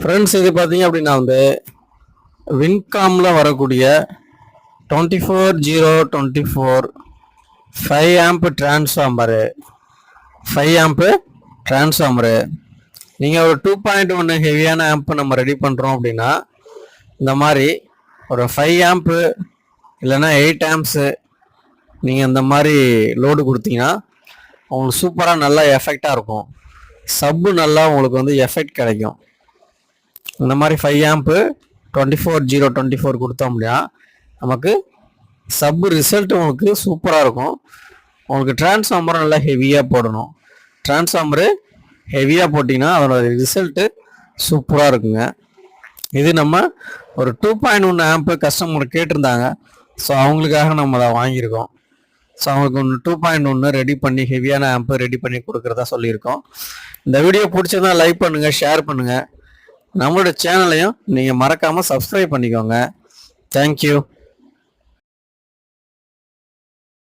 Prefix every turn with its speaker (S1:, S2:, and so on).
S1: Friends, இது பார்த்தீங்க அப்படின்னா வின்காமில் வரக்கூடிய 24024 5 ஆம்ப் டிரான்ஸ்ஃபார்மரு 5 ஆம்ப் டிரான்ஸ்ஃபார்மரு நீங்கள் ஒரு 2.1 ஹெவியான ஆம்ப் நம்ம ரெடி பண்ணுறோம் அப்படின்னா இந்த மாதிரி ஒரு 5 ஆம்ப்பு இல்லைன்னா 8 ஆம்ப்ஸு நீங்கள் இந்த மாதிரி லோடு கொடுத்தீங்கன்னா உங்களுக்கு சூப்பராக நல்லா எஃபெக்டாக இருக்கும். சப்பு நல்லா உங்களுக்கு எஃபெக்ட் கிடைக்கும். இந்த மாதிரி 5 ஆம்ப்பு 24024 கொடுத்தோம் அப்படின்னா நமக்கு சப்பு ரிசல்ட் உங்களுக்கு சூப்பராக இருக்கும். உங்களுக்கு டிரான்ஸ்ஃபார்மர் நல்லா ஹெவியாக போடணும். டிரான்ஸ்ஃபார்மரு ஹெவியாக போட்டிங்கன்னா அதோட ரிசல்ட்டு சூப்பராக இருக்குங்க. இது நம்ம ஒரு 2.1 ஆம்ப்பு கஸ்டமர் கேட்டிருந்தாங்க. ஸோ அவங்களுக்காக நம்ம அதை வாங்கியிருக்கோம். ஸோ அவங்களுக்கு 2.1 ரெடி பண்ணி ஹெவியான ஆம்ப்பு ரெடி பண்ணி கொடுக்குறதா சொல்லியிருக்கோம். இந்த வீடியோ பிடிச்சதா லைக் பண்ணுங்கள், ஷேர் பண்ணுங்கள். நம்மளோட சேனலையும் நீங்கள் மறக்காமல் சப்ஸ்கிரைப் பண்ணிக்கோங்க. தேங்க்யூ.